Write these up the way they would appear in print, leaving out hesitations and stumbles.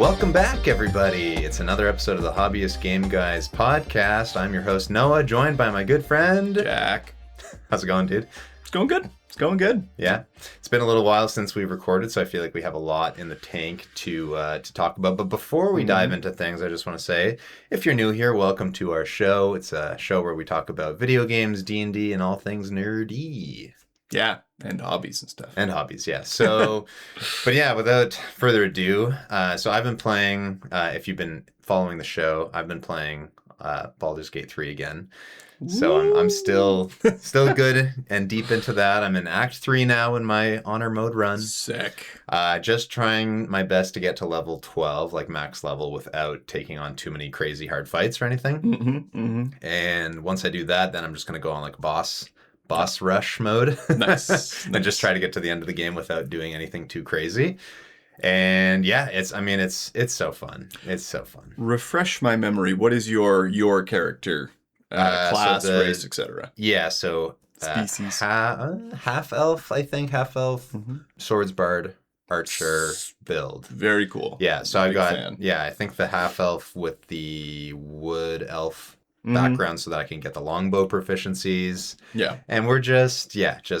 Welcome back, everybody. It's another episode of the Hobbyist Game Guys podcast. I'm your host, Noah, joined by my good friend... Jack. How's it going, dude? It's going good. It's going good. Yeah. It's been a little while since we've recorded, so I feel like we have a lot in the tank to talk about. But before we dive into things, I just want to say, if you're new here, welcome to our show. It's a show where we talk about video games, D&D, and all things nerdy. Yeah, and hobbies and stuff. And hobbies, yeah. So, but yeah, without further ado, so I've been playing, if you've been following the show, I've been playing Baldur's Gate 3 again. So I'm still good and deep into that. I'm in Act 3 now in my honor mode run. Sick. Just trying my best to get to level 12, like max level, without taking on too many crazy hard fights or anything. And once I do that, then I'm just going to go on like boss rush mode. Nice. And just try to get to the end of the game without doing anything too crazy. And yeah, it's so fun. It's so fun. Refresh my memory. What is your character? Class, race, etc. Yeah, so species. Half elf, I think. Half elf, swords bard, archer build. Very cool. Yeah, so I got I think the half elf with the wood elf background so that I can get the longbow proficiencies. Yeah. And we're just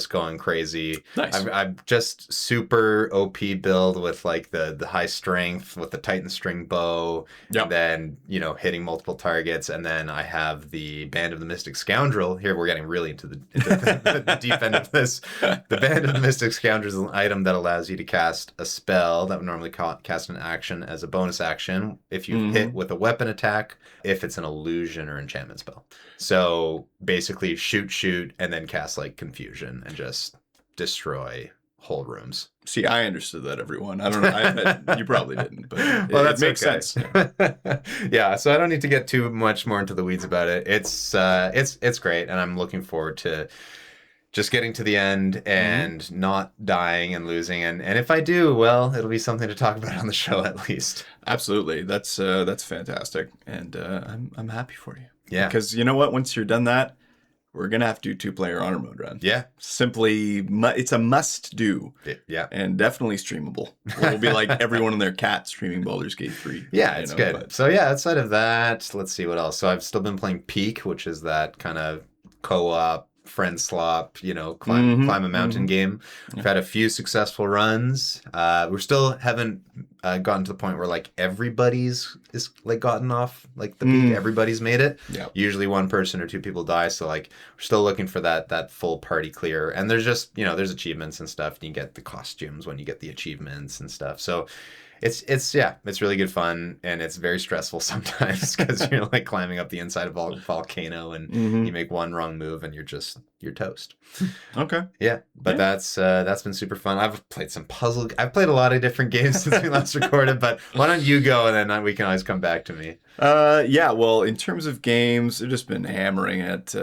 going crazy. Nice. I'm just super OP build with like the high strength with the Titan string bow. Yep. And then, hitting multiple targets. And then I have the Band of the Mystic Scoundrel. Here we're getting really into the deep end of this. The Band of the Mystic Scoundrel is an item that allows you to cast a spell that would normally cast an action as a bonus action if you hit with a weapon attack, if it's an illusion or enchantment spell. So basically shoot, and then cast like confusion and just destroy whole rooms. See, I understood that, everyone. I don't know. You probably didn't, but that makes sense. Yeah, so I don't need to get too much more into the weeds about it. It's great, and I'm looking forward to just getting to the end and not dying and losing. And if I do, well, it'll be something to talk about on the show at least. Absolutely. That's fantastic. And I'm happy for you. Yeah. Because you know what? Once you're done that, we're going to have to do 2-player honor mode run. Yeah. Simply, it's a must do. Yeah. And definitely streamable. We'll be like everyone and their cat streaming Baldur's Gate 3. Yeah, it's good. But... So yeah, outside of that, let's see what else. So I've still been playing Peak, which is that kind of co-op, friend slop, climb a mountain game. We've had a few successful runs. We still haven't gotten to the point where like everybody's is like gotten off like the peak. Everybody's made it. Yeah. Usually one person or two people die. So like we're still looking for that full party clear. And there's just there's achievements and stuff. And you get the costumes when you get the achievements and stuff. So it's really good fun, and it's very stressful sometimes because you're like climbing up the inside of a volcano and you make one wrong move and you're toast. Okay. Yeah, but that's been super fun. I've played some puzzle. I've played a lot of different games since we last recorded, but why don't you go and then we can always come back to me. Yeah. Well, in terms of games, I've just been hammering at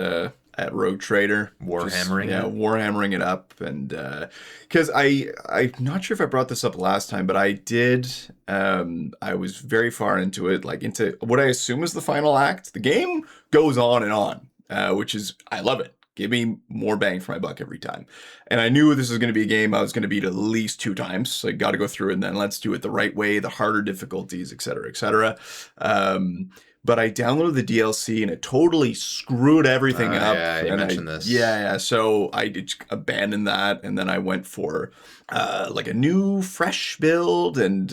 Rogue Trader. Warhammering it up. And because I'm not sure if I brought this up last time, but I did. I was very far into it, like into what I assume is the final act. The game goes on and on, which is, I love it. Give me more bang for my buck every time. And I knew this was going to be a game I was going to beat at least 2 times. So I got to go through it, and then let's do it the right way, the harder difficulties, et cetera, et cetera. But I downloaded the DLC and it totally screwed everything up. Yeah, you mentioned this. Yeah. So I did abandon that, and then I went for like a new, fresh build, and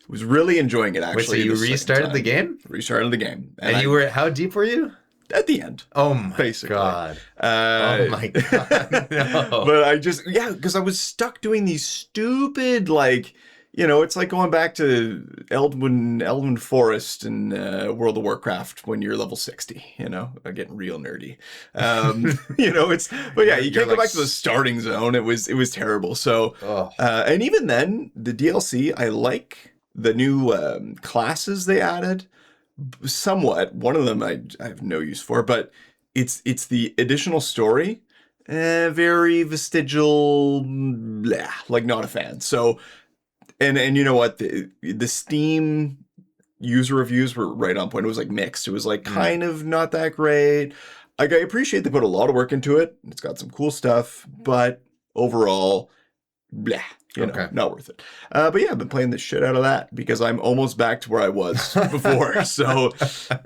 was really enjoying it, actually. Wait, so you restarted the game? Restarted the game. And how deep were you? At the end. Oh my basically. God. Oh my God. No. But I just, because I was stuck doing these stupid, like, it's like going back to Elven Forest in World of Warcraft when you're level 60, getting real nerdy. But yeah, you can't go back to the starting zone. It was terrible. So, and even then, the DLC, I like the new classes they added somewhat. One of them I have no use for, but it's the additional story. Very vestigial, like not a fan. So, and you know what? The Steam user reviews were right on point. It was like mixed. It was like kind of not that great. Like, I appreciate they put a lot of work into it. It's got some cool stuff, but overall, blah. Not worth it. But yeah, I've been playing the shit out of that because I'm almost back to where I was before. So,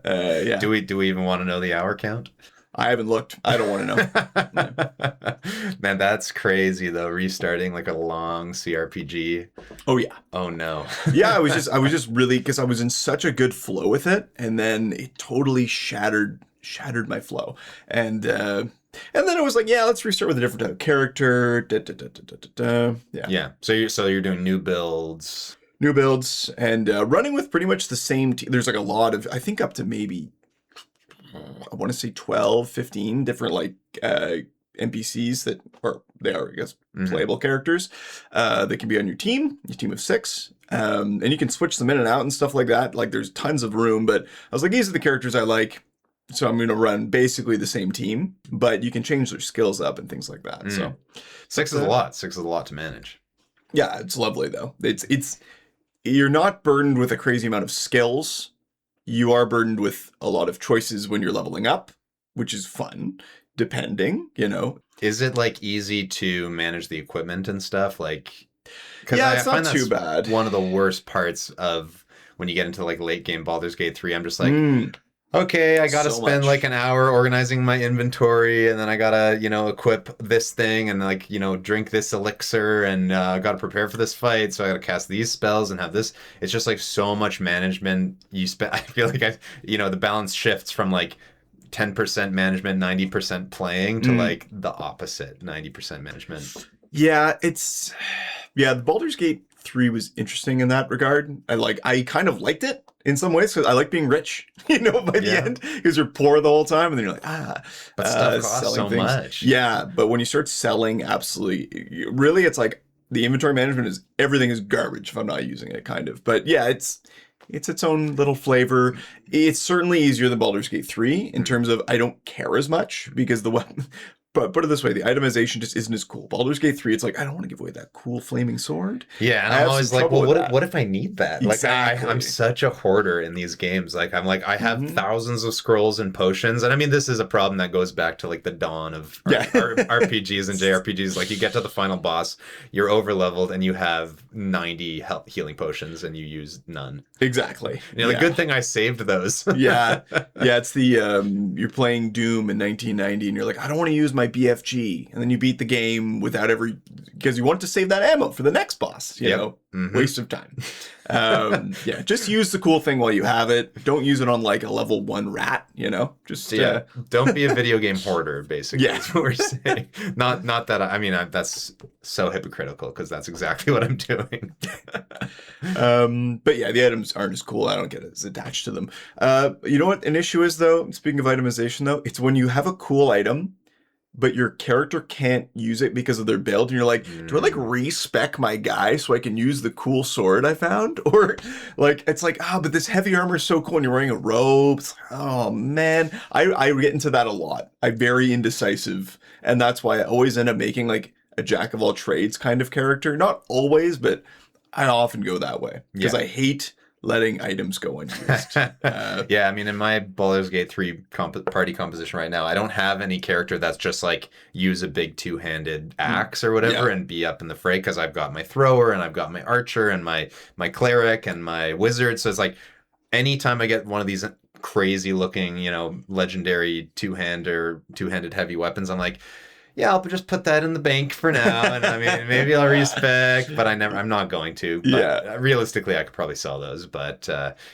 yeah. Do we even want to know the hour count? I haven't looked. I don't want to know. Man, that's crazy though. Restarting like a long CRPG. Oh yeah. Oh no. Yeah, I was just really, because I was in such a good flow with it, and then it totally shattered my flow. And then it was like, yeah, let's restart with a different type of character. Yeah. Yeah. So you're doing new builds. And running with pretty much the same team. There's like a lot of, I think up to maybe, I want to say 12, 15 different like NPCs they are, I guess, playable characters that can be on your team of 6. And you can switch them in and out and stuff like that. Like there's tons of room, but I was like, these are the characters I like. So I'm going to run basically the same team, but you can change their skills up and things like that. So 6 is a lot. 6 is a lot to manage. Yeah, it's lovely though. It's you're not burdened with a crazy amount of skills. You are burdened with a lot of choices when you're leveling up, which is fun, depending, Is it like easy to manage the equipment and stuff? Like, yeah, it's not too bad. One of the worst parts of when you get into like late game Baldur's Gate 3, I'm just like, okay, I gotta spend like an hour organizing my inventory, and then I gotta, equip this thing and like, drink this elixir, and gotta prepare for this fight, so I gotta cast these spells and have this. It's just like so much management. I feel like the balance shifts from like 10% management, 90% playing to like the opposite, 90% management. Yeah, the Baldur's Gate 3 was interesting in that regard. I kind of liked it in some ways because I like being rich, by the end, because you're poor the whole time, and then you're like, but stuff costs so much. Yeah, but when you start selling, absolutely, really, it's like the inventory management everything is garbage if I'm not using it, kind of. But yeah, it's its own little flavor. It's certainly easier than Baldur's Gate 3 in terms of I don't care as much because but put it this way, the itemization just isn't as cool. Baldur's Gate 3, it's like, I don't want to give away that cool flaming sword. Yeah, and I'm always like, well, what if I need that? Exactly. Like, I'm such a hoarder in these games. Like, I have thousands of scrolls and potions. And I mean, this is a problem that goes back to like the dawn of RPGs and JRPGs. Like, you get to the final boss, you're over leveled, and you have 90 healing potions, and you use none. Exactly. And you're like, good thing I saved those. Yeah, it's the, you're playing Doom in 1990, and you're like, I don't want to use my BFG, and then you beat the game without because you want to save that ammo for the next boss, waste of time. Just use the cool thing while you have it. Don't use it on like a level 1 rat, just don't be a video game hoarder, basically. That's what we're saying. Not that that's so hypocritical, because that's exactly what I'm doing. But yeah, the items aren't as cool. I don't get as attached to them. You know what an issue is though? Speaking of itemization though, it's when you have a cool item but your character can't use it because of their build, and you're like, do I like respec my guy so I can use the cool sword I found? Or like, it's like, but this heavy armor is so cool and you're wearing a robe. It's like, oh man, I get into that a lot. I'm very indecisive, and that's why I always end up making like a jack of all trades kind of character. Not always, but I often go that way because I hate letting items go unused. Yeah, I mean, in my Baldur's Gate 3 party composition right now, I don't have any character that's just like use a big two-handed axe or whatever and be up in the fray, because I've got my thrower and I've got my archer and my cleric and my wizard. So it's like anytime I get one of these crazy looking, legendary two-handed heavy weapons, I'm like, yeah, I'll just put that in the bank for now, and I mean, maybe I'll respec, but I'm not going to. But realistically, I could probably sell those, but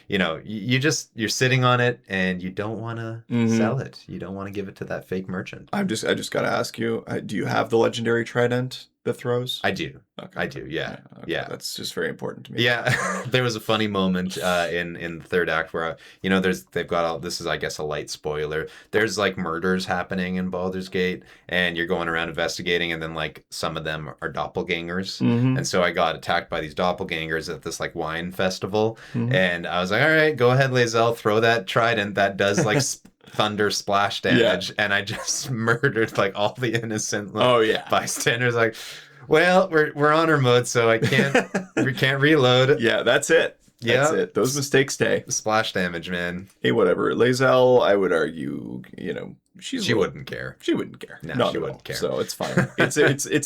you're sitting on it, and you don't want to sell it. You don't want to give it to that fake merchant. I just got to ask you, do you have the legendary trident that throws? I do. Okay. I do. Yeah. Okay. Yeah. That's just very important to me. Yeah. There was a funny moment in the third act where they've got all this is, I guess, a light spoiler. There's like murders happening in Baldur's Gate, and you're going around investigating, and then like some of them are doppelgangers, and so I got attacked by these doppelgangers at this like wine festival, and I was like, all right, go ahead, Lae'zel, throw that trident that does like thunder splash damage, and I just murdered like all the innocent bystanders. Like, well, we're honor mode, so we can't reload. Yeah, that's it. That's it. Those mistakes stay. Splash damage, man. Hey, whatever. Lae'zel, I would argue, She wouldn't care. She wouldn't care. No, she wouldn't care. So it's fine. It's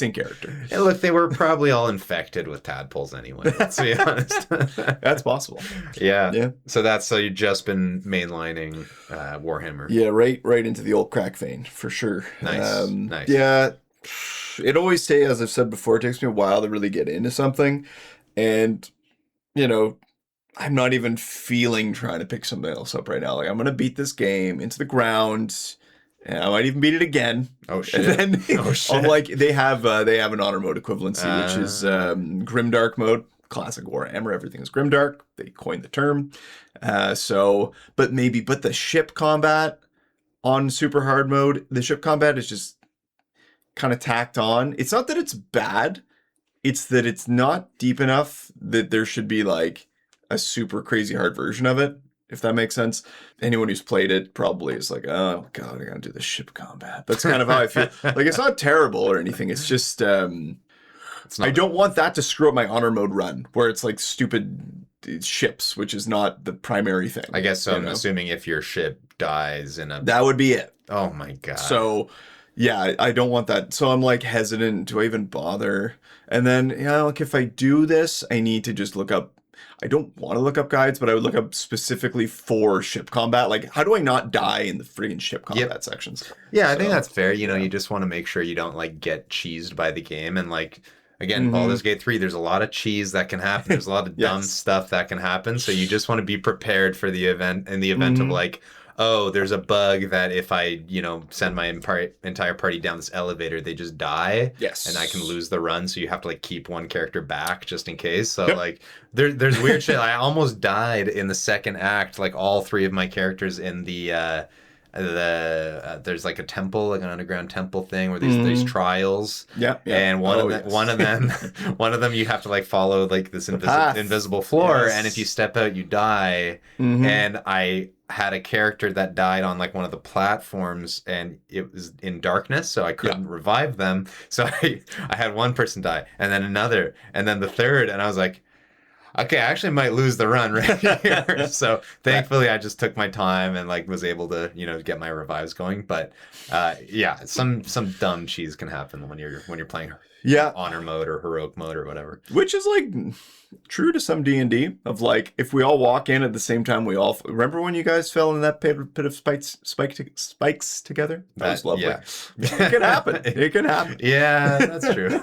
in character. And look, they were probably all infected with tadpoles anyway. Let's be honest. That's possible. Yeah. So you've just been mainlining Warhammer. Yeah, right into the old crack vein for sure. Nice. Yeah. It always as I've said before, it takes me a while to really get into something, and I'm not even feeling trying to pick something else up right now. Like, I'm gonna beat this game into the ground, and I might even beat it again. Oh shit! And then, I'm like, they have an honor mode equivalency, which is grimdark mode. Classic Warhammer, everything is grimdark. They coined the term. But the ship combat on super hard mode, the ship combat is just kind of tacked on. It's not that it's bad, it's that it's not deep enough that there should be like a super crazy hard version of it, if that makes sense. Anyone who's played it probably is like, oh god, I gotta do the ship combat. That's kind of how I feel. Like, it's not terrible or anything, it's just I don't want that to screw up my honor mode run where it's like stupid ships, which is not the primary thing. I guess so. I'm assuming if your ship dies that would be it. Oh my god. So yeah, I don't want that. So I'm like hesitant. Do I even bother? And then, like, if I do this, I need to just look up. I don't want to look up guides, but I would look up specifically for ship combat. Like, how do I not die in the friggin' ship combat sections? Yeah, I think that's fair. You just want to make sure you don't like get cheesed by the game. And like, again, Baldur's Gate 3, there's a lot of cheese that can happen. There's a lot of dumb stuff that can happen. So you just want to be prepared for the event, in the event of like, oh, there's a bug that if I, send my entire party down this elevator, they just die. Yes. And I can lose the run, so you have to like keep one character back just in case. So like there's weird shit. I almost died in the second act, like all three of my characters in the there's like a temple, like an underground temple thing where these trials. Yeah. And one of them you have to like follow like this invisible floor, and if you step out you die. And I had a character that died on like one of the platforms, and it was in darkness, so I couldn't revive them. So I had one person die, and then another, and then the third, and I was like, okay, I actually might lose the run right here. So thankfully I just took my time and like was able to, get my revives going. But some dumb cheese can happen when you're playing honor mode or heroic mode or whatever. Which is like true to some D&D of like, if we all walk in at the same time, we all remember when you guys fell in that pit of spikes together? That was lovely. Yeah. It can happen. It can happen. Yeah, that's true.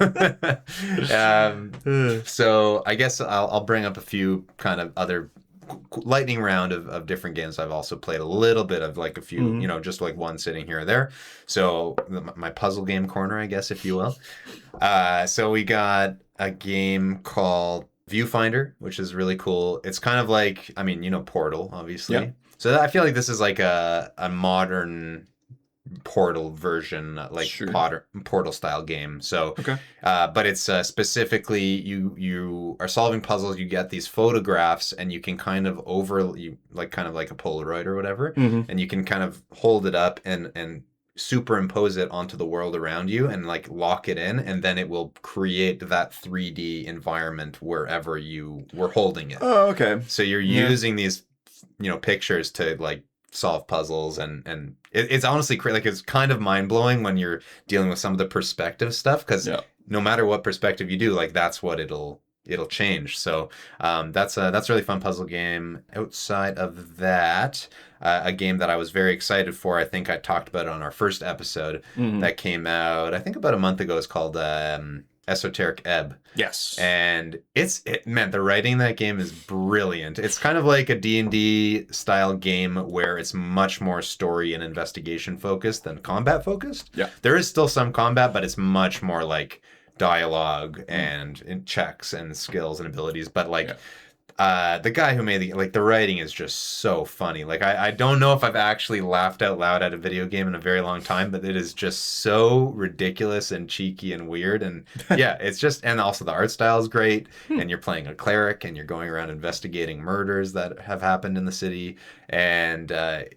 So I guess I'll bring up a few kind of other lightning round of different games. I've also played a little bit of like a few, just like one sitting here or there. So my puzzle game corner, I guess, if you will. So we got a game called Viewfinder, which is really cool. It's kind of like, Portal, obviously. Yeah. So I feel like this is like a modern Portal version, like Portal style game. So, but it's specifically you are solving puzzles. You get these photographs, and you can kind of kind of like a Polaroid or whatever, and you can kind of hold it up and superimpose it onto the world around you and like lock it in, and then it will create that 3D environment wherever you were holding it. Oh, okay. So you're using these, pictures to like solve puzzles, and it's honestly like it's kind of mind-blowing when you're dealing with some of the perspective stuff, because no matter what perspective you do, like that's what it'll change. So that's a really fun puzzle game. Outside of that, a game that I was very excited for, I think I talked about it on our first episode, that came out I think about a month ago, is called Esoteric Ebb. Yes. And the writing in that game is brilliant. It's kind of like a D&D style game where it's much more story and investigation focused than combat focused. Yeah. There is still some combat, but it's much more like dialogue and checks and skills and abilities. But like the guy who made the writing is just so funny. Like I don't know if I've actually laughed out loud at a video game in a very long time, but it is just so ridiculous and cheeky and weird. And it's just, and also the art style is great. And you're playing a cleric, and you're going around investigating murders that have happened in the city. And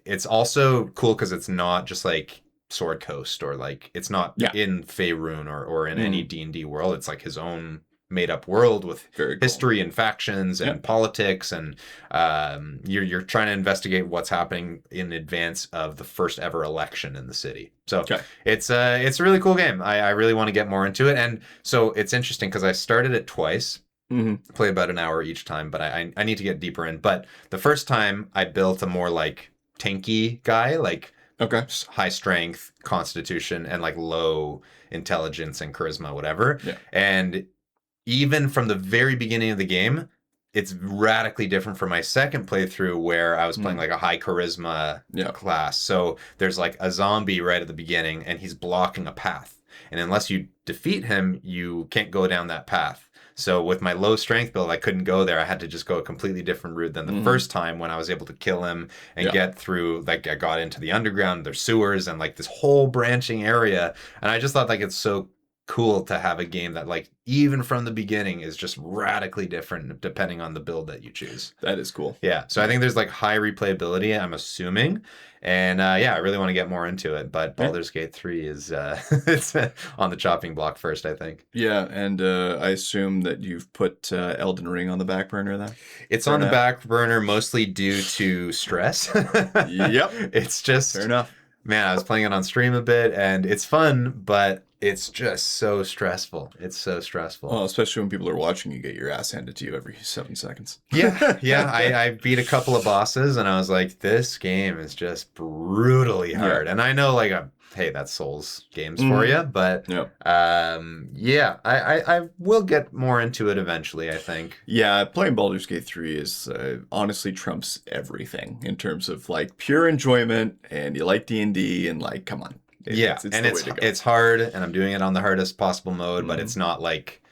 it's also cool because it's not just like Sword Coast, or like it's not in Faerun or in any D&D world. It's like his own made up world with Very history and factions and politics, and you're trying to investigate what's happening in advance of the first ever election in the city. So it's a really cool game. I really want to get more into it, and so it's interesting because I started it twice. Play about an hour each time, but I need to get deeper in. But the first time I built a more like tanky guy, like high strength, constitution, and like low intelligence and charisma, whatever. And even from the very beginning of the game, it's radically different from my second playthrough where I was playing like a high charisma class. So there's like a zombie right at the beginning and he's blocking a path. And unless you defeat him, you can't go down that path. So with my low strength build, I couldn't go there. I had to just go a completely different route than the first time when I was able to kill him and get through, like I got into the underground, there's sewers and like this whole branching area. And I just thought like it's so cool to have a game that like even from the beginning is just radically different depending on the build that you choose. That is cool. Yeah. So I think there's like high replayability, I'm assuming. And I really want to get more into it. But Baldur's Gate 3 is it's on the chopping block first, I think. Yeah, and I assume that you've put Elden Ring on the back burner then? It's on the back burner mostly due to stress. It's just... Fair enough. Man, I was playing it on stream a bit, and it's fun, but it's just so stressful. It's so stressful. Well, especially when people are watching you get your ass handed to you every 7 seconds. I beat a couple of bosses, and I was like, this game is just brutally hard. And I know, like, hey, that's Souls games for you, but I will get more into it eventually, I think. Yeah, playing Baldur's Gate 3 is honestly trumps everything in terms of like pure enjoyment, and you like D&D, and like, come on. It's hard, and I'm doing it on the hardest possible mode, but it's not like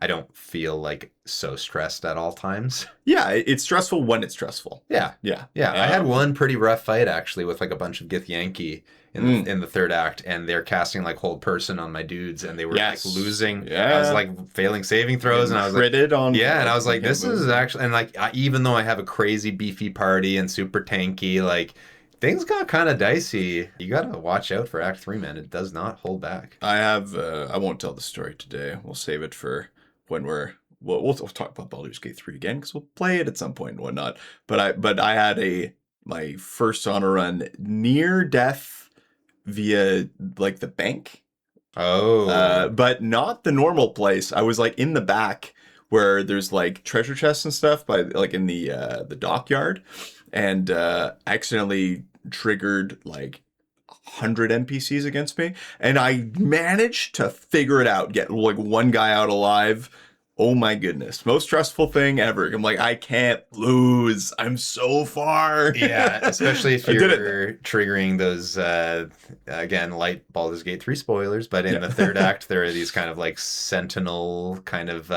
I don't feel like so stressed at all times. Yeah, it's stressful when it's stressful. Yeah. I had one pretty rough fight actually with like a bunch of Githyanki in the third act, and they're casting like hold person on my dudes, and they were like losing. I was like failing saving throws, and I was like, and I was like, this is actually, and like even though I have a crazy beefy party and super tanky, like things got kind of dicey. You gotta watch out for Act 3, man. It does not hold back. I won't tell the story today. We'll save it for when we'll talk about Baldur's Gate 3 again, because we'll play it at some point and whatnot. But I had my first honor run near death via like the bank. But not the normal place. I was like in the back where there's like treasure chests and stuff by like in the dockyard, and accidentally triggered like 100 NPCs against me, and I managed to figure it out, get like one guy out alive. Oh my goodness, most stressful thing ever. I'm like, I can't lose. I'm so far. Yeah, especially if you're triggering those, again, light Baldur's Gate 3 spoilers, but in the third act, there are these kind of like sentinel kind of,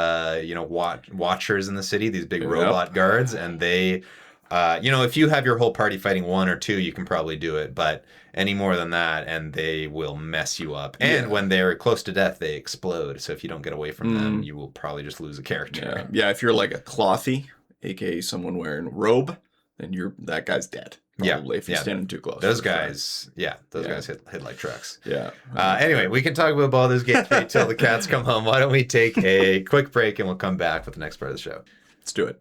watchers in the city, these big robot guards, and they... if you have your whole party fighting one or two, you can probably do it, but any more than that, and they will mess you up. And when they're close to death, they explode. So if you don't get away from them, you will probably just lose a character. Yeah, if you're like a clothy, aka someone wearing a robe, then that guy's dead. Probably if you're standing too close. Those guys, guys hit like trucks. Yeah. Anyway, we can talk about Baldur's Gate 3 till the cats come home. Why don't we take a quick break, and we'll come back with the next part of the show. Let's do it.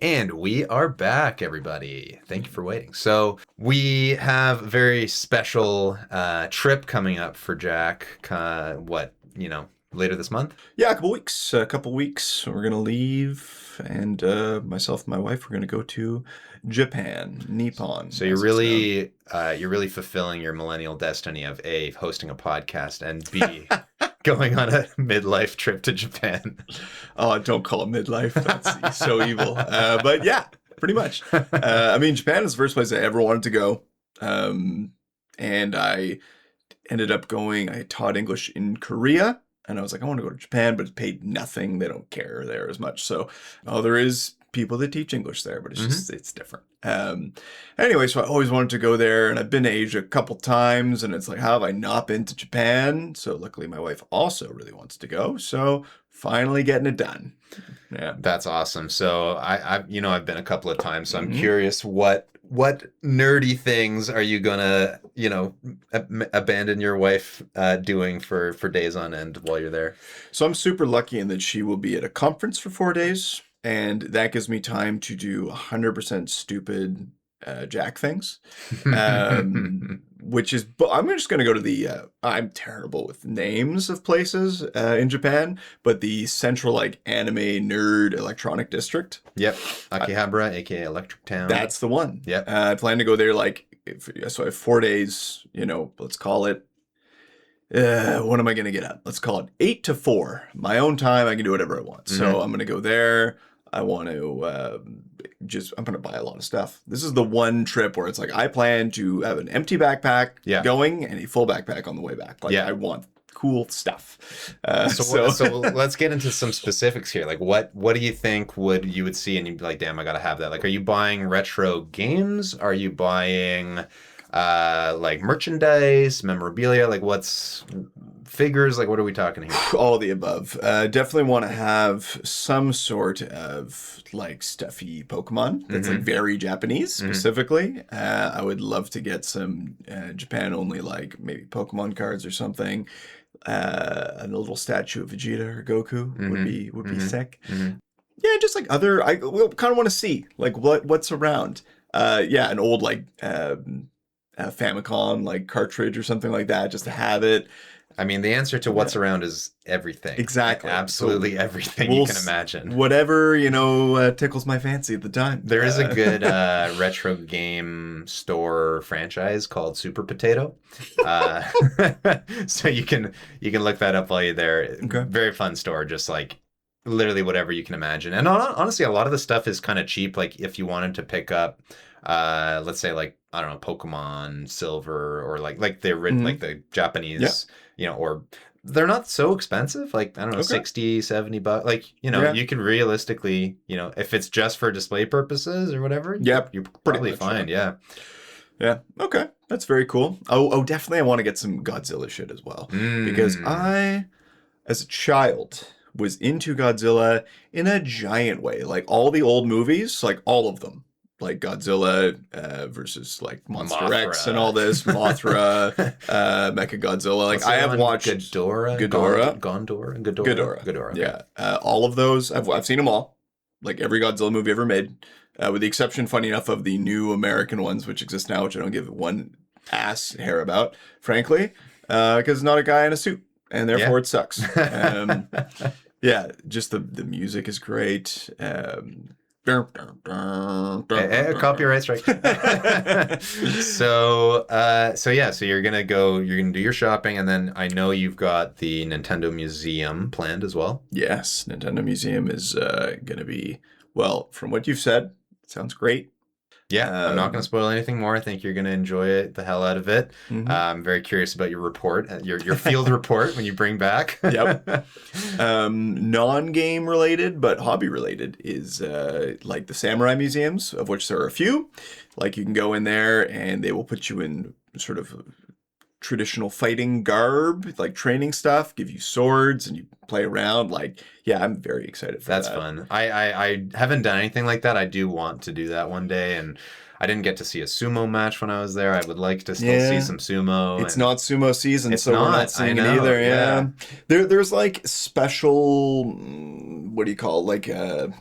And we are back, everybody. Thank you for waiting. So we have a very special trip coming up for Jack. Later this month? Yeah, a couple weeks. We're going to leave, and myself and my wife, we're going to go to Japan, Nippon. So you're really fulfilling your millennial destiny of A, hosting a podcast, and B, going on a midlife trip to Japan. Oh, don't call it midlife. That's so evil. But yeah, pretty much. Japan is the first place I ever wanted to go. And I ended up going, I taught English in Korea, and I was like, I want to go to Japan, but it paid nothing. They don't care there as much. So, there is people that teach English there, but it's just, it's different. Anyway, so I always wanted to go there, and I've been to Asia a couple times, and it's like, how have I not been to Japan? So luckily my wife also really wants to go. So finally getting it done. Yeah. That's awesome. So I've been a couple of times, so I'm curious what what nerdy things are you gonna, abandon your wife doing for days on end while you're there? So I'm super lucky in that she will be at a conference for 4 days, and that gives me time to do 100% stupid Jack things. Which is, but I'm just going to go to the, I'm terrible with names of places in Japan, but the central like anime nerd electronic district. Yep. Akihabara, aka Electric Town. That's the one. Yep. I plan to go there so I have 4 days, let's call it, what am I going to get at? Let's call it 8 to 4. My own time, I can do whatever I want. So I'm going to go there. I want to I'm going to buy a lot of stuff. This is the one trip where it's like, I plan to have an empty backpack going and a full backpack on the way back. Like, I want cool stuff. So let's get into some specifics here. Like, what do you think you would see and you'd be like, damn, I got to have that. Like, are you buying retro games? Are you buying like merchandise, memorabilia? Like, what's figures? Like, what are we talking here? All the above. Definitely want to have some sort of like stuffy Pokemon that's like very Japanese specifically. I would love to get some Japan only like maybe Pokemon cards or something. A little statue of Vegeta or Goku would be sick. Yeah, just like other. I kind of want to see like what's around. An old like Famicom like cartridge or something like that, just to have it. I mean, the answer to what's around is everything. Exactly. Absolutely everything you can imagine. Whatever, tickles my fancy at the time. There is a good retro game store franchise called Super Potato. So you can look that up while you're there. Okay. Very fun store, just like literally whatever you can imagine. And honestly, a lot of the stuff is kind of cheap. Like if you wanted to pick up, let's say like, I don't know, Pokemon Silver or like like the Japanese, or they're not so expensive. Like, I don't know, 60, 70 bucks. Like, you can realistically, if it's just for display purposes or whatever, you're probably fine. Yeah. Yeah. Okay. That's very cool. Oh, definitely. I want to get some Godzilla shit as well because I, as a child, was into Godzilla in a giant way. Like all the old movies, like all of them. Like Godzilla versus like Monster X and all this, Mothra, Mechagodzilla. Like I have watched Ghidorah. Yeah, all of those. I've seen them all. Like every Godzilla movie ever made, with the exception, funny enough, of the new American ones, which exist now, which I don't give one ass hair about, frankly, because it's not a guy in a suit, and therefore it sucks. Just the music is great. Copyright strike. So you're gonna do your shopping, and then I know you've got the Nintendo Museum planned as well. Yes, Nintendo Museum is gonna be, well, from what you've said, it sounds great. Yeah, I'm not going to spoil anything more. I think you're going to enjoy it, the hell out of it. I'm very curious about your report, your field report when you bring back. Yep. Non-game related, but hobby related is like the samurai museums, of which there are a few. Like you can go in there and they will put you in sort of traditional fighting garb, like training stuff, give you swords and you play around. Like, yeah, I'm very excited for that. That's fun. I haven't done anything like that. I do want to do that one day, and I didn't get to see a sumo match when I was there. I would like to still see some sumo. It's not sumo season, so we're not seeing it either. Yeah. There's like special, what do you call it? Like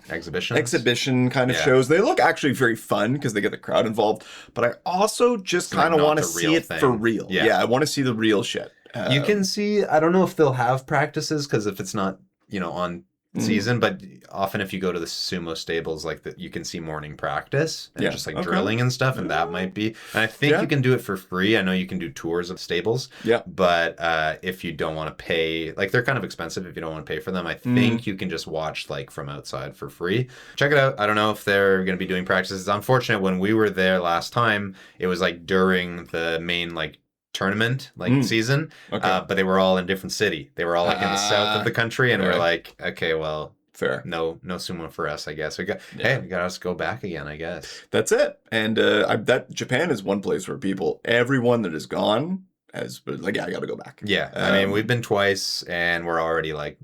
exhibition kind of shows. They look actually very fun because they get the crowd involved. But I also just kind of want to see it for real. Yeah, I want to see the real shit. You can see, I don't know if they'll have practices, because if it's not, on season, but often if you go to the sumo stables, like you can see morning practice and just like drilling and stuff, and that might be, and I think you can do it for free. I know you can do tours of stables, but if you don't want to pay, like they're kind of expensive if you don't want to pay for them, I think you can just watch like from outside for free. Check it out. I don't know if they're going to be doing practices. It's unfortunate, when we were there last time, it was like during the main like tournament season, but they were all in different city. They were all like in the south of the country, and we're like, okay, well, fair. No sumo for us, I guess. We got to go back again, I guess. That's it. And that Japan is one place where everyone that has gone but like, yeah, I got to go back. Yeah. I mean, we've been twice and we're already like,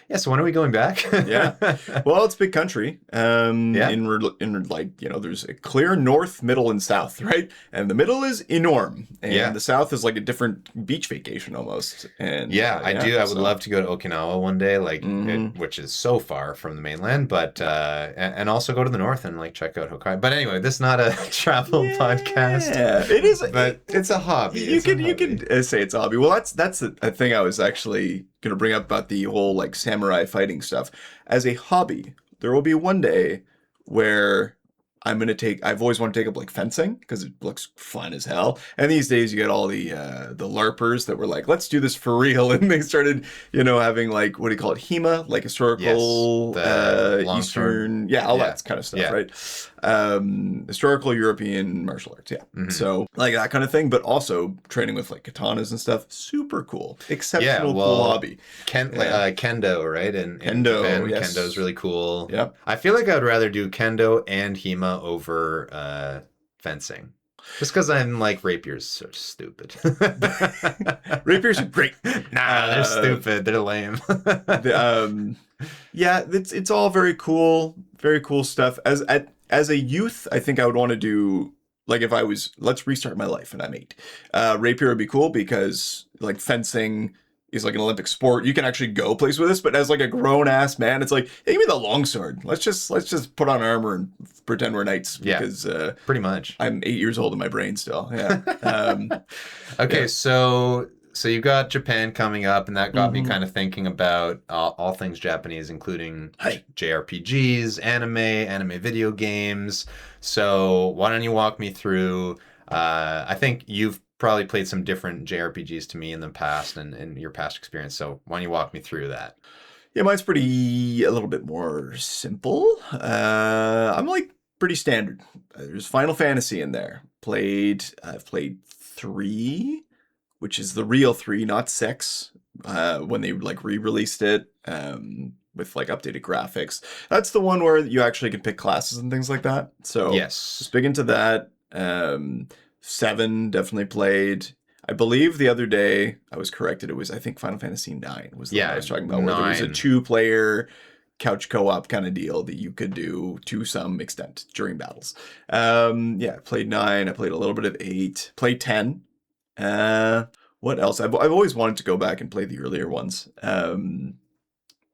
yeah, so when are we going back? Yeah. Well, it's big country. In like, there's a clear north, middle, and south, right? And the middle is enorm. And the south is like a different beach vacation almost. And I do. I would love to go to Okinawa one day, like which is so far from the mainland, but and also go to the north and like check out Hokkaido. But anyway, this is not a travel podcast. Yeah, it is, but it's a hobby. You can say it's a hobby. Well, that's a thing I was actually going to bring up about the whole like samurai fighting stuff. As a hobby, there will be one day where I've always wanted to take up like fencing because it looks fun as hell. And these days you get all the LARPers that were like, let's do this for real. And they started, having like, what do you call it? HEMA, like historical, Eastern, all that kind of stuff, right? Historical European martial arts. Yeah. Mm-hmm. So like that kind of thing, but also training with like katanas and stuff. Super cool. Exceptional cool hobby. Kendo, right? And Kendo, Japan, yes. Kendo's really cool. Yep. I feel like I'd rather do Kendo and HEMA over fencing. Just because I'm like, rapiers so stupid. Rapiers are great. Nah, they're stupid. They're lame. It's all very cool stuff. As a youth, I think I would want to do, like if I was, let's restart my life and I'm 8. Rapier would be cool because like fencing is like an Olympic sport. You can actually go places with this, but as like a grown ass man, it's like, hey, give me the longsword. Let's just put on armor and pretend we're knights because pretty much. I'm 8 years old in my brain still. Yeah. Okay, so you've got Japan coming up, and that got me kind of thinking about all things Japanese, including JRPGs, anime video games. So why don't you walk me through? I think you've probably played some different JRPGs to me in the past and in your past experience. So why don't you walk me through that? Yeah, mine's a little bit more simple. I'm like pretty standard. There's Final Fantasy in there. I've played 3, which is the real 3, not 6. When they like re-released it with like updated graphics. That's the one where you actually can pick classes and things like that. So yes, just big into that. 7 definitely played. I believe the other day I was corrected. It was, I think, Final Fantasy 9 was the one I was talking about. Where there was a 2-player couch co-op kind of deal that you could do to some extent during battles. I played 9. I played a little bit of 8. Played 10. What else? I've always wanted to go back and play the earlier ones.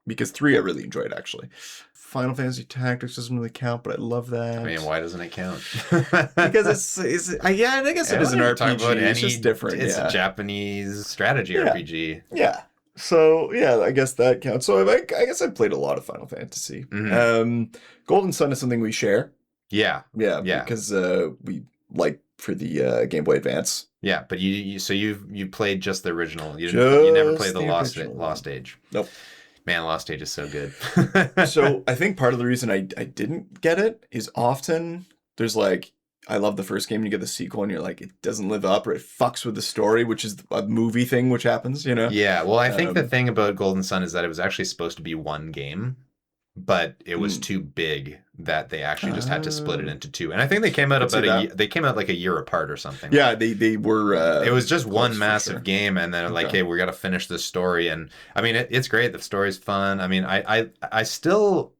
Because 3 I really enjoyed, actually. Final Fantasy Tactics doesn't really count, but I love that. I mean, why doesn't it count? Because I guess it is an RPG. It's just different. It's a Japanese strategy RPG. Yeah. So, I guess that counts. So, I guess I've played a lot of Final Fantasy. Mm-hmm. Golden Sun is something we share. Yeah. Because we like for the Game Boy Advance. Yeah, but you played just the original. You never played the Lost Age. Nope. Man, Lost Age is so good. So I think part of the reason I didn't get it is often there's like, I love the first game and you get the sequel and you're like, it doesn't live up or it fucks with the story, which is a movie thing which happens, Yeah, well, I think the thing about Golden Sun is that it was actually supposed to be one game, but it was too big that they actually just had to split it into 2. And I think they came out like a year apart or something. Yeah, they were. It was just one massive game, and then like, hey, we got to finish this story. And I mean, it's great. The story's fun. I mean, I still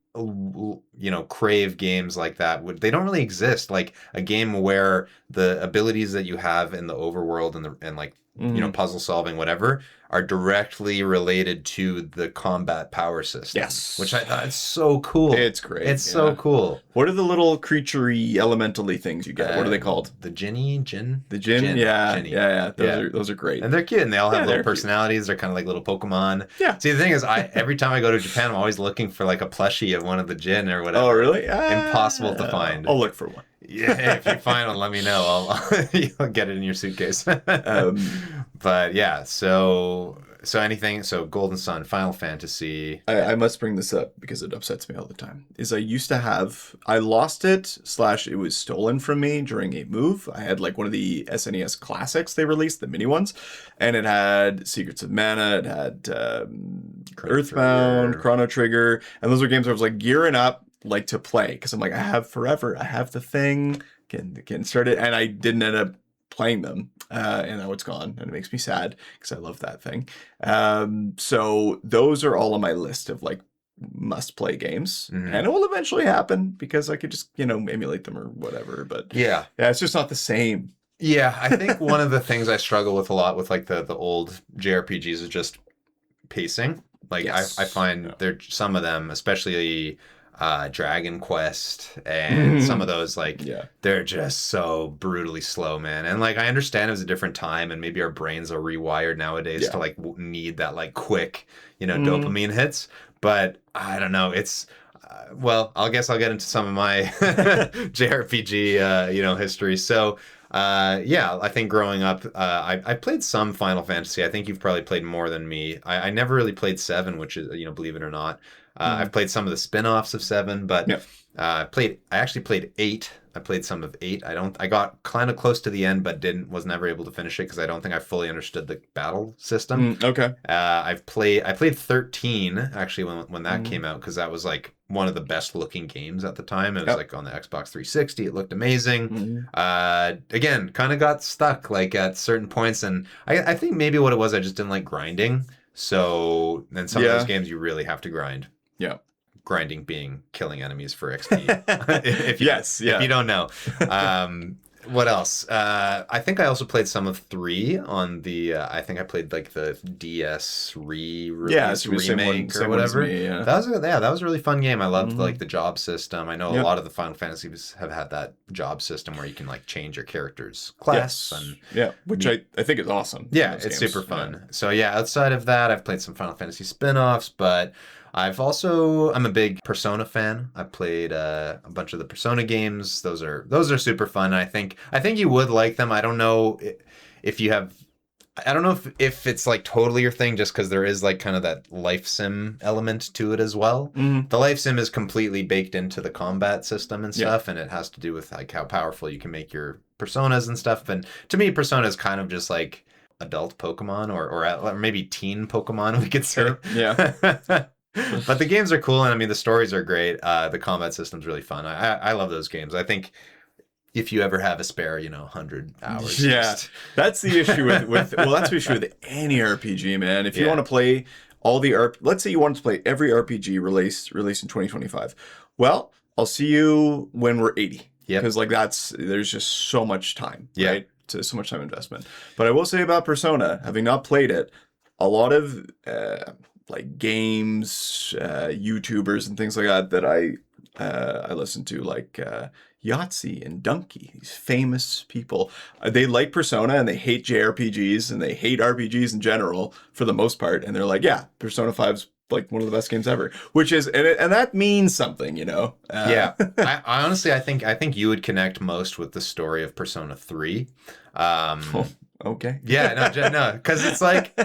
crave games like that. They don't really exist. Like a game where the abilities that you have in the overworld and puzzle solving, whatever, are directly related to the combat power system. Yes. Which I thought is so cool. It's great. It's so cool. What are the little creaturey elementally things you get? What are they called? The Djinn? The Djinn? Yeah. Djinni. Yeah. Those are great. And they're cute, and they all have little personalities. They're kind of like little Pokemon. Yeah. See, the thing is, every time I go to Japan, I'm always looking for like a plushie of one of the Djinn or whatever. Oh, really? Impossible to find. I'll look for one. Yeah, if you find one, let me know. You'll get it in your suitcase. But yeah, so Golden Sun, Final Fantasy. I must bring this up because it upsets me all the time. I lost it / it was stolen from me during a move. I had like one of the SNES classics they released, the mini ones, and it had Secrets of Mana, it had Earthbound, Chrono Trigger, and those were games where I was like gearing up like to play because I'm like, I have forever, I have the thing, can start it, and I didn't end up playing them, and now it's gone, and it makes me sad because I love that thing. So those are all on my list of like must play games, and it will eventually happen because I could just emulate them or whatever. But yeah, it's just not the same. Yeah, I think one of the things I struggle with a lot with like the old JRPGs is just pacing. Like I find there some of them, especially Dragon Quest and some of those, like they're just so brutally slow, man. And like I understand it was a different time, and maybe our brains are rewired nowadays to like need that like quick, dopamine hits. But I don't know. It's well, I guess I'll get into some of my JRPG history. So. I think growing up, I played some Final Fantasy. I think you've probably played more than me. I never really played 7, which is, believe it or not. I've played some of the spin-offs of 7, but I actually played 8. I played some of 8. I got kind of close to the end, but was never able to finish it because I don't think I fully understood the battle system. Okay. I played 13 actually when that came out, because that was like one of the best looking games at the time. It was like on the Xbox 360. It looked amazing. Again, kind of got stuck like at certain points, and I think maybe what it was, I just didn't like grinding. So then some of those games you really have to grind. Yeah. Grinding being killing enemies for XP. if you don't know. What else? I think I also played some of 3 on the. I think I played like the DS re-release remake or whatever. That was a really fun game. I loved like the job system. I know a lot of the Final Fantasies have had that job system where you can like change your character's class which I think is awesome. Yeah, it's super fun. So outside of that, I've played some Final Fantasy spin-offs, but I'm a big Persona fan. I played a bunch of the Persona games. Those are super fun. I think you would like them. I don't know if you have. I don't know if it's like totally your thing, just because there is like kind of that life sim element to it as well. The life sim is completely baked into the combat system and stuff, and it has to do with like how powerful you can make your personas and stuff. And to me, Persona is kind of just like adult Pokemon or maybe teen Pokemon, we could say. Yeah. But the games are cool, and I mean the stories are great. The combat system's really fun. I love those games. I think if you ever have a spare, 100 hours. Yeah, that's the issue with that's the issue with any RPG, man. If you want to play all the let's say you want to play every RPG released in 2025. Well, I'll see you when we're 80. Yeah, because like there's just so much time. Yeah. Right? So much time investment. But I will say about Persona, having not played it, a lot of like games, YouTubers and things like that I listen to, like Yahtzee and Donkey, these famous people. They like Persona and they hate JRPGs and they hate RPGs in general for the most part. And they're like, yeah, Persona 5's like one of the best games ever, which is, and that means something, Yeah. I honestly, I think you would connect most with the story of Persona 3. Okay. Yeah, no, because it's like...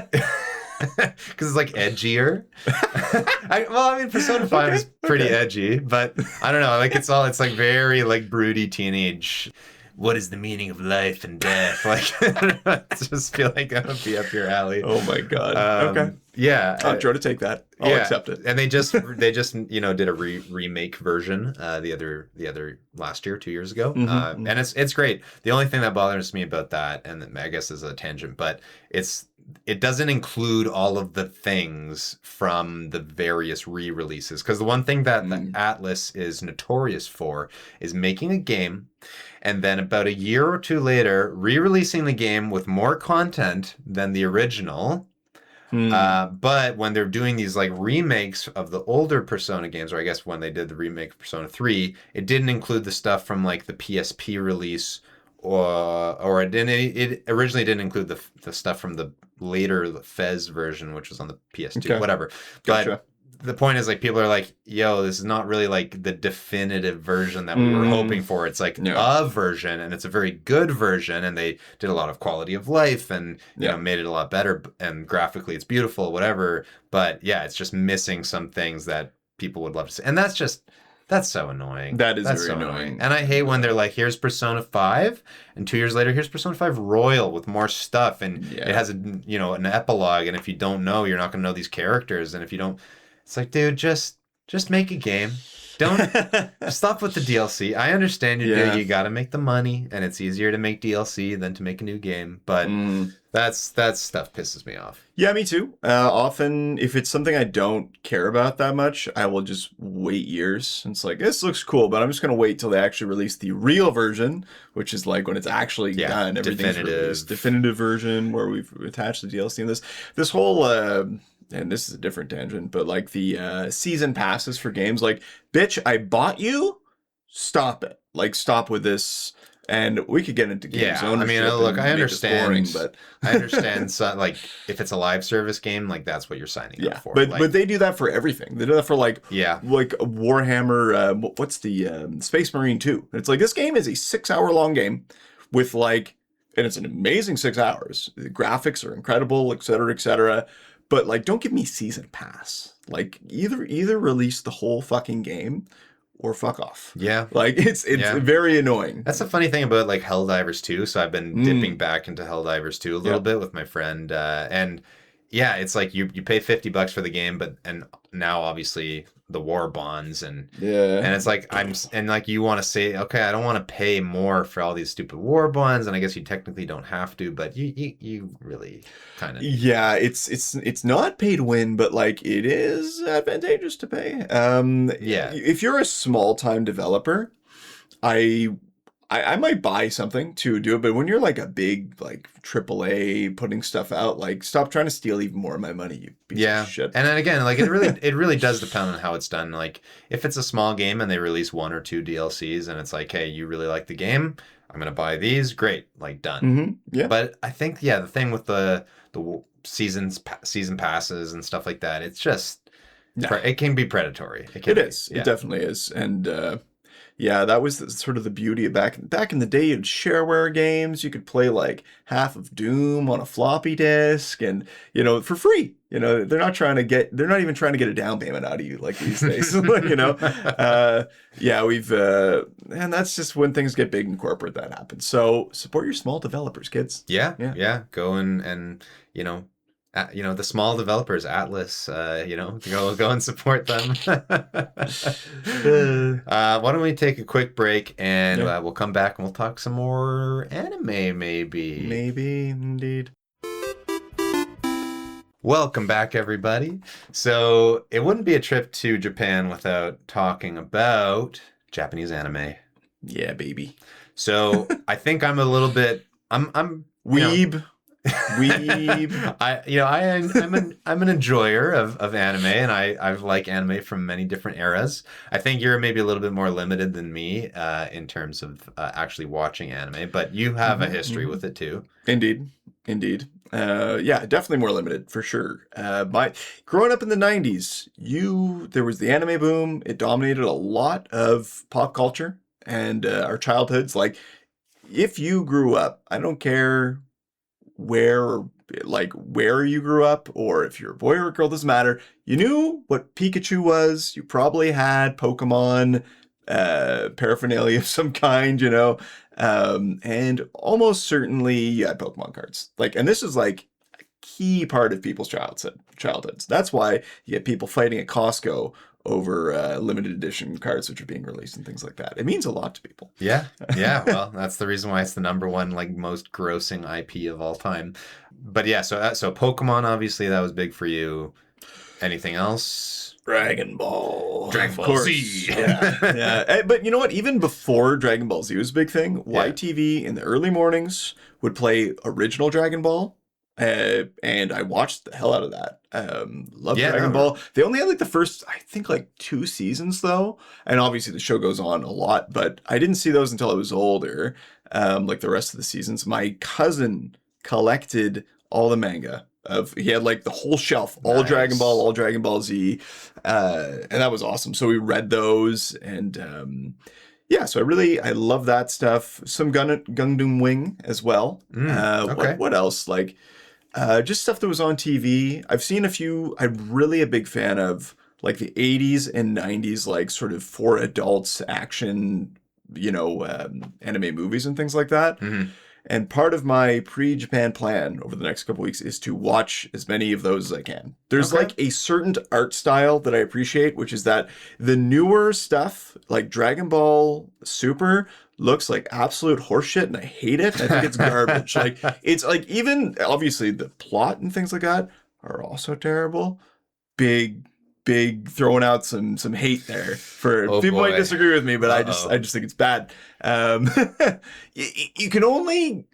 Because it's like edgier. I mean, Persona 5 is pretty edgy, but I don't know. Like it's like very like broody teenage. What is the meaning of life and death? Like, I just feel like that would be up your alley. Oh my god. Okay. Yeah. I'll try to take that. I'll accept it. And they just did a remake version the other last year, 2 years ago, and it's great. The only thing that bothers me about that, and I guess is a tangent, but it doesn't include all of the things from the various re-releases. Because the one thing that the Atlas is notorious for is making a game and then about a year or two later re-releasing the game with more content than the original. But when they're doing these like remakes of the older Persona games, or I guess when they did the remake of Persona 3, it didn't include the stuff from like the PSP release, or it originally didn't include the stuff from the later Fez version, which was on the PS2, whatever. Gotcha. But the point is, like, people are like, yo, this is not really like the definitive version that we were hoping for. It's like a version, and it's a very good version, and they did a lot of quality of life and made it a lot better, and graphically it's beautiful, whatever. But yeah, it's just missing some things that people would love to see. And that's so annoying. That's very annoying. And I hate when they're like, here's Persona 5, and 2 years later, here's Persona 5 Royal with more stuff, and it has an epilogue, and if you don't know, you're not going to know these characters, and if you don't, it's like, dude, just make a game. Don't stop with the DLC. I understand you got to make the money, and it's easier to make DLC than to make a new game. But that stuff pisses me off. Yeah, me too. Often, if it's something I don't care about that much, I will just wait years. And it's like, this looks cool, but I'm just going to wait till they actually release the real version, which is like when it's actually done, everything's released. Definitive version where we've attached the DLC and this whole, and this is a different tangent, but like the season passes for games, like, bitch, I bought you? Stop it. Like, stop with this. And we could get into games ownership. I mean, look, I understand. Boring, but I understand. So, like, if it's a live service game, like that's what you're signing up for. But they do that for everything. They do that for like Warhammer. What's the Space Marine 2? It's like this game is a 6-hour long game with like, and it's an amazing 6 hours. The graphics are incredible, et cetera. But like, don't give me season pass. Like, either release the whole fucking game, or fuck off. Yeah. Like, it's very annoying. That's the funny thing about, like, Helldivers 2. So I've been dipping back into Helldivers 2 a little bit with my friend. And, yeah, it's like you pay $50 for the game, and now, obviously, the war bonds. And it's like, you want to say, okay, I don't want to pay more for all these stupid war bonds. And I guess you technically don't have to, but you really kind of... Yeah, it's not pay to win, but like it is advantageous to pay. If you're a small time developer, I might buy something to do it, but when you're like a big like AAA putting stuff out, like stop trying to steal even more of my money, you piece of shit. And then again, like it really does depend on how it's done. Like if it's a small game and they release 1 or 2 DLCs and it's like, hey, you really like the game, I'm gonna buy these, great, like done. Mm-hmm. Yeah. But I think the thing with the season passes and stuff like that, it's just it can be predatory. It is. It definitely is. And that was sort of the beauty of back in the day. You'd shareware games. You could play like half of Doom on a floppy disk, and for free. They're not even trying to get a down payment out of you like these days. And that's just when things get big in corporate that happens. So support your small developers, kids. Yeah. Go and the small developers, Atlas, go and support them. Why don't we take a quick break and we'll come back and we'll talk some more anime, maybe. Maybe, indeed. Welcome back, everybody. So it wouldn't be a trip to Japan without talking about Japanese anime. Yeah, baby. So I think I'm a little bit... I'm weeb. I'm an enjoyer of anime, and I like anime from many different eras. I think you're maybe a little bit more limited than me in terms of actually watching anime, but you have a history with it too. Indeed. Definitely more limited for sure. Growing up in the 90s, there was the anime boom. It dominated a lot of pop culture and our childhoods. Like, if you grew up, I don't care where you grew up, or if you're a boy or a girl, doesn't matter. You knew what Pikachu was. You probably had Pokemon paraphernalia of some kind, and almost certainly you had Pokemon cards. Like, and this is like a key part of people's childhoods. That's why you get people fighting at Costco over limited edition cards which are being released and things like that. It means a lot to people. Yeah. Well, that's the reason why it's the number one like most grossing IP of all time. But yeah, so Pokemon, obviously that was big for you. Anything else? Dragon Ball Z. Yeah. But you know what? Even before Dragon Ball Z was a big thing, YTV in the early mornings would play original Dragon Ball. And I watched the hell out of that. Love Dragon Ball. They only had like the first, I think, like 2 seasons though. And obviously the show goes on a lot, but I didn't see those until I was older. Like the rest of the seasons. My cousin collected all the manga. He had like the whole shelf, all nice. Dragon Ball, all Dragon Ball Z. And that was awesome. So we read those and so I love that stuff. Some Gundam Wing as well. Okay. What else? Like just stuff that was on TV. I've seen a few. I'm really a big fan of like the 80s and 90s, like sort of for adults action, anime movies and things like that. Mm-hmm. And part of my pre-Japan plan over the next couple weeks is to watch as many of those as I can. There's Okay. like a certain art style that I appreciate, which is that the newer stuff, like Dragon Ball Super, looks like absolute horseshit, and I hate it. I think it's garbage. Like, it's like, even obviously the plot and things like that are also terrible. Big throwing out some hate there for people boy. might disagree with me, but I just think it's bad. You can only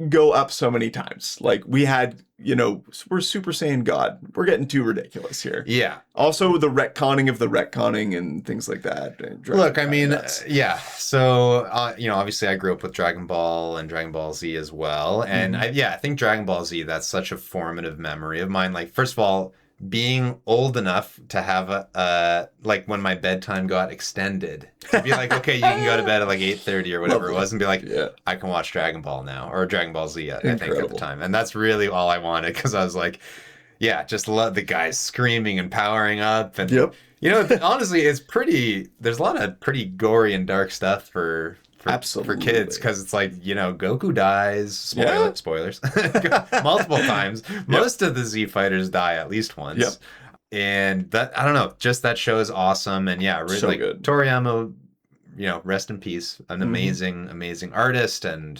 go up so many times. Like, we had, we're Super Saiyan God. We're getting too ridiculous here. Yeah. Also, the retconning of the retconning and things like that. Look, I mean, yeah. So, obviously I grew up with Dragon Ball and Dragon Ball Z as well. And I think Dragon Ball Z, that's such a formative memory of mine. Like, first of all, being old enough to have like when my bedtime got extended, to be like, okay, you can go to bed at like 8:30 or whatever it was, and be like, I can watch Dragon Ball now, or Dragon Ball Z, I think at the time. And that's really all I wanted, because I was like, just love the guys screaming and powering up. And, honestly, there's a lot of pretty gory and dark stuff for kids, because it's like, Goku dies, spoilers, multiple times. Most of the Z fighters die at least once. And that, I don't know, just that show is awesome. And so like good. Toriyama, rest in peace, an amazing artist and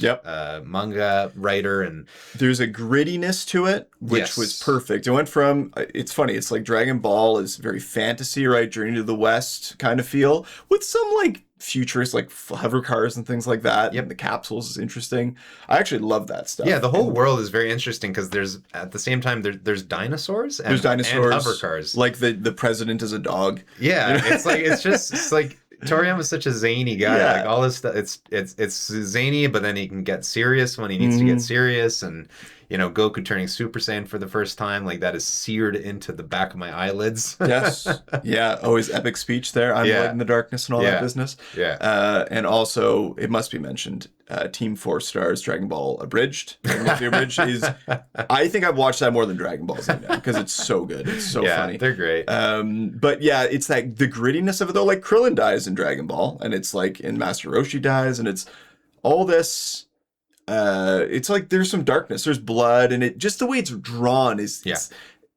manga writer. And there's a grittiness to it, which was perfect. It went from, it's funny, it's like Dragon Ball is very fantasy, right? Journey to the West kind of feel, with some like futurist, like hover cars and things like that. And the capsules is interesting. I actually love that stuff. Yeah, the whole world is very interesting, because there's, at the same time, there's dinosaurs and hover cars. Like the president is a dog. Yeah, it's like Toriyama's such a zany guy. Like, all this stuff, it's zany, but then he can get serious when he needs to get serious. And Goku turning Super Saiyan for the first time, like, that is seared into the back of my eyelids. Yes. Yeah. Oh, his epic speech there. I'm light in the darkness and all that business. Yeah. And also, it must be mentioned, Team 4 Stars Dragon Ball Abridged. The Abridged is, I think I've watched that more than Dragon Ball Z now, because it's so good. It's so funny. They're great. But yeah, it's like the grittiness of it, though. Like, Krillin dies in Dragon Ball, and it's like, and Master Roshi dies, and it's all this. It's like there's some darkness, there's blood, and it just the way it's drawn is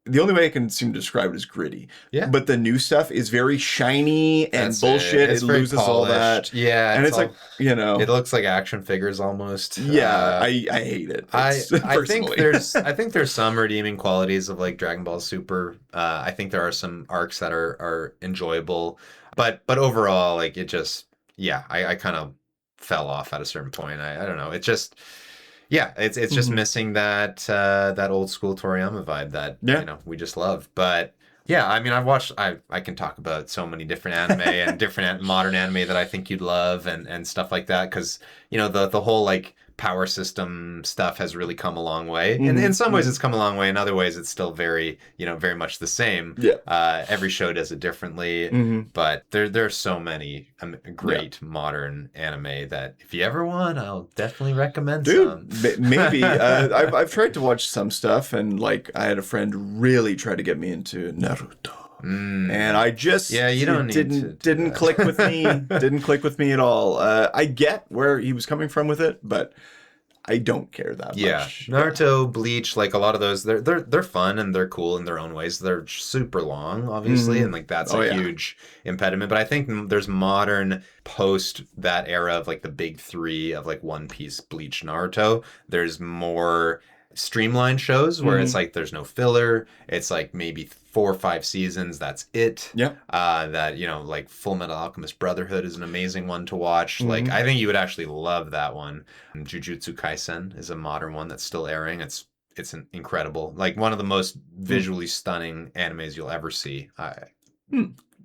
the only way I can seem to describe it is gritty. Yeah. But the new stuff is very shiny and bullshit. It loses all that. Yeah. And it's like, it looks like action figures almost. Yeah. I hate it. I think there's some redeeming qualities of like Dragon Ball Super. I think there are some arcs that are enjoyable, but overall, like, it just, I kind of fell off at a certain point. I don't know. It's just, it's just missing that old school Toriyama vibe that we just love. But I mean, I can talk about so many different anime and different modern anime that I think you'd love and stuff like that, because the whole like power system stuff has really come a long way. And in some ways it's come a long way. In other ways it's still very, very much the same. Every show does it differently. But there's so many great modern anime that if you ever want, I'll definitely recommend some. Maybe. I've tried to watch some stuff, and like I had a friend really try to get me into Naruto. And I just didn't click with me. Didn't click with me at all. I get where he was coming from with it, but I don't care that much. Naruto, Bleach, like a lot of those, they're fun and they're cool in their own ways. They're super long, obviously, and like that's a huge impediment. But I think there's modern post that era of like the big three of like One Piece, Bleach, Naruto. There's more streamlined shows where it's like there's no filler. It's like maybe 4 or 5 seasons, that's it. That like Full Metal Alchemist Brotherhood is an amazing one to watch. Like, I think you would actually love that one. And Jujutsu Kaisen is a modern one that's still airing. It's incredible, like one of the most visually stunning animes you'll ever see.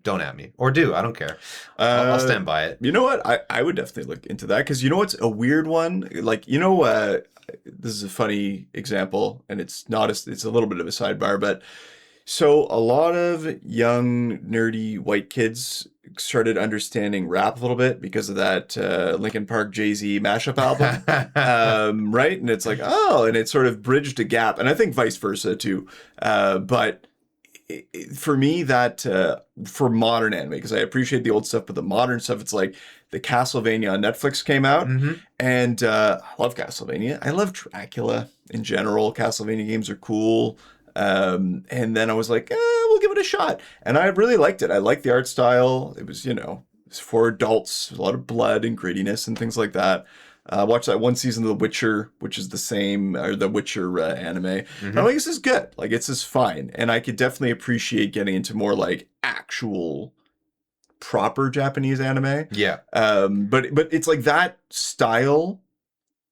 Don't at me, or do, I don't care. I'll stand by it. You know what, I would definitely look into that, because what's a weird one, like, this is a funny example, and it's a little bit of a sidebar, but so a lot of young nerdy white kids started understanding rap a little bit because of that Linkin Park Jay-Z mashup album, right? And it's like, and it sort of bridged a gap, and I think vice versa too. But for me, that for modern anime, because I appreciate the old stuff, but the modern stuff, it's like the Castlevania on Netflix came out, and I love Castlevania. I love Dracula in general. Castlevania games are cool. And then I was like, we'll give it a shot. And I really liked it. I liked the art style. It was, it's for adults, a lot of blood and grittiness and things like that. Watched that one season of The Witcher, which is the same, or the Witcher anime. I'm like, this is good. Like, it's just fine. And I could definitely appreciate getting into more like actual proper Japanese anime. Yeah. But it's like that style,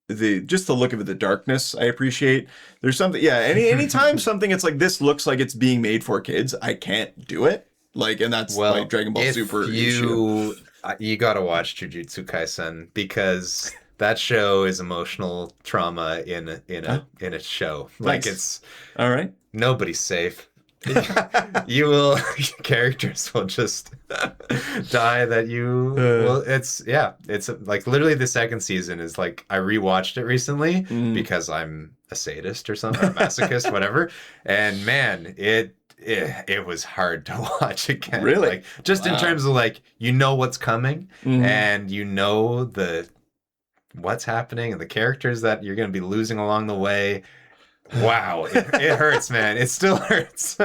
just the look of it, the darkness, I appreciate. There's something, anytime something it's like this looks like it's being made for kids, I can't do it. Like, and that's like Dragon Ball Super issue. You gotta watch Jujutsu Kaisen, because that show is emotional trauma in a show. Like, it's all right. Nobody's safe. Characters will just die that you well, it's like literally the second season is like, I rewatched it recently because I'm a sadist or something, or a masochist, whatever, and man, it was hard to watch again. Really? Like, just in terms of like, what's coming, and what's happening, and the characters that you're going to be losing along the way. Wow, it hurts, man. It still hurts.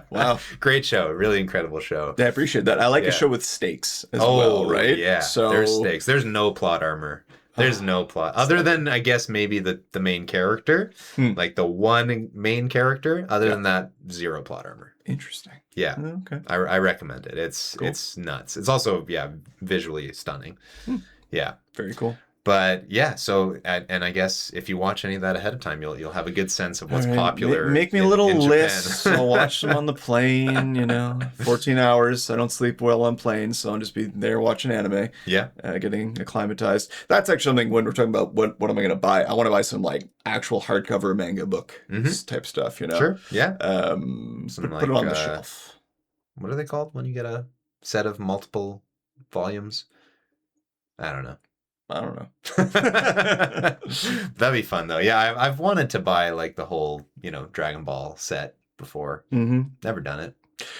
Wow. Great show. Really incredible show. Yeah, I appreciate that. I like a show with stakes as well, right? Yeah, so there's stakes. There's no plot armor. There's no plot. Other than, I guess, maybe the main character. Like the one main character. Other than that, zero plot armor. Interesting. Yeah. Okay. I recommend it. It's nuts. It's also, visually stunning. Yeah. Very cool. But yeah, so and I guess if you watch any of that ahead of time, you'll have a good sense of what's popular. Make me a little list. So I'll watch them on the plane. 14 hours. I don't sleep well on planes, so I'll just be there watching anime. Yeah, getting acclimatized. That's actually something when we're talking about what am I going to buy. I want to buy some like actual hardcover manga book type stuff. Sure. Yeah. Put it on the shelf. What are they called when you get a set of multiple volumes? I don't know. That'd be fun though. Yeah, I've wanted to buy like the whole, Dragon Ball set before. Never done it.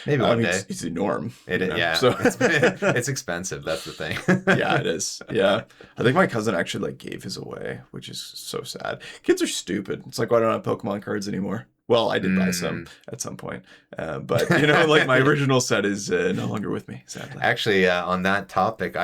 Maybe one day. It's the norm. It is, yeah. So it's expensive. That's the thing. Yeah, it is. Yeah, I think my cousin actually like gave his away, which is so sad. Kids are stupid. It's like, why don't I have Pokemon cards anymore? Well, I did buy some at some point, but like my original set is no longer with me, sadly. Actually, on that topic,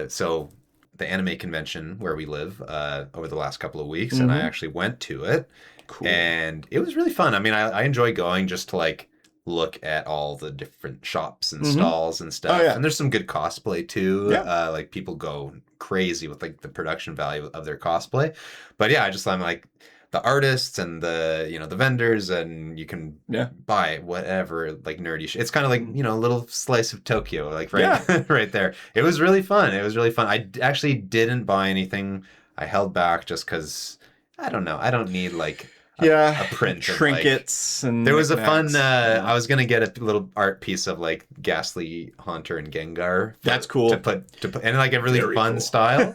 so the anime convention where we live over the last couple of weeks, and I actually went to it. Cool. And it was really fun. I mean, I enjoy going just to like look at all the different shops and stalls and stuff. And there's some good cosplay too. Like people go crazy with like the production value of their cosplay. But yeah, I'm like the artists and the the vendors, and you can buy whatever like nerdy shit. It's kind of like a little slice of Tokyo, like right there. It was really fun. I actually didn't buy anything. I held back just because I don't know. I don't need like a print trinkets of, like, and there was a fun I was gonna get a little art piece of like Ghastly Haunter and Gengar. That's cool to put and like a really fun style.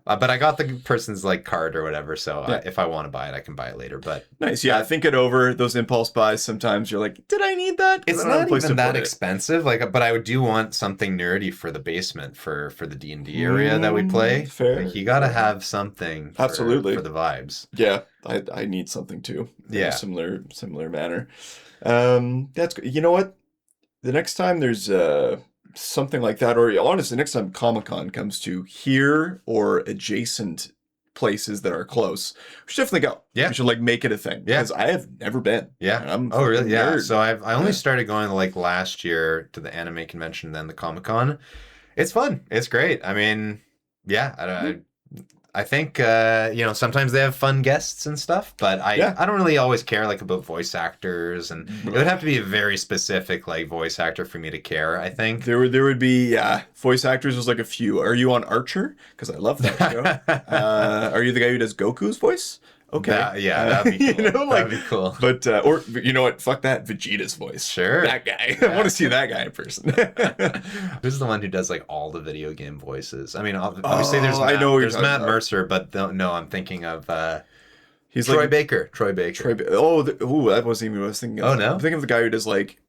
But I got the person's like card or whatever, so if I want to buy it, I can buy it later. But nice. Think it over. Those impulse buys, sometimes you're like, did I need that? It's not even that expensive. Like, but I do want something nerdy for the basement for the D&D area that we play. Fair. Like, you got to have something for the vibes. Yeah. I need something too. Yeah. Similar manner. That's good. You know what? The next time there's something like that, or honestly, next time Comic-Con comes to here or adjacent places that are close, we should definitely go. Yeah. We should like make it a thing. Yeah. Because I have never been. Yeah. Oh, really? Yeah. Nerd. So I only started going like last year to the anime convention, then the Comic-Con. It's fun. It's great. I mean, I think sometimes they have fun guests and stuff, but I don't really always care like about voice actors, and it would have to be a very specific like voice actor for me to care. I think there would be voice actors. There's like a few. Are you on Archer? Because I love that show. Are you the guy who does Goku's voice? Okay. That'd be cool. That'd be cool. But or you know what? Fuck that. Vegeta's voice. Sure. That guy. I want to see that guy in person. Who's the one who does like all the video game voices? I mean, obviously there's Matt Mercer, but no, I'm thinking of he's Troy Baker. That wasn't even what I was thinking of. Oh no. I'm thinking of the guy who does like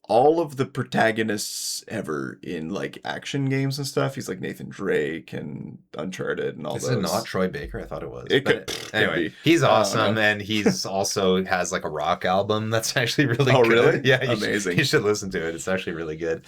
all of the protagonists ever in like action games and stuff. He's like Nathan Drake and Uncharted and all those. Is it not Troy Baker? I thought it was. It could, anyway, he's awesome, and he's also has like a rock album that's actually really good. Really? Yeah, amazing. You should listen to it. It's actually really good.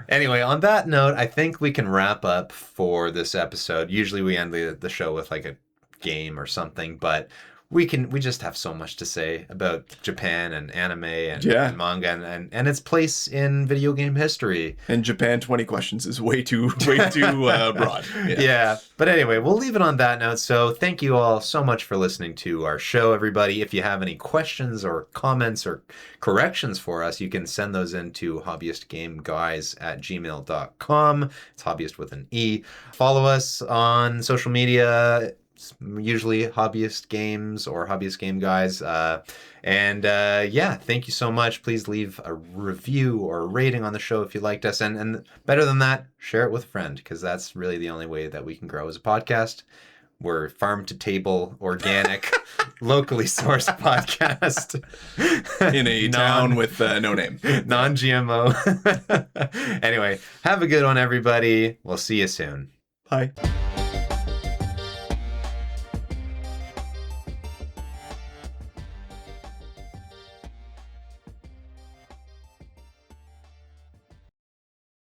Anyway, on that note, I think we can wrap up for this episode. Usually we end the show with like a game or something, but we just have so much to say about Japan and anime and manga and its place in video game history. And Japan 20 questions is way too broad. Yeah. But anyway, we'll leave it on that note. So thank you all so much for listening to our show, everybody. If you have any questions or comments or corrections for us, you can send those in to hobbyestgameguys@gmail.com. It's hobbyist with an E. Follow us on social media, usually Hobbyist Games or Hobbyist Game Guys. Thank you so much. Please leave a review or a rating on the show if you liked us. And better than that, share it with a friend, because that's really the only way that we can grow as a podcast. We're farm-to-table, organic, locally sourced podcast. In a town with no name. Non-GMO. Anyway, have a good one, everybody. We'll see you soon. Bye.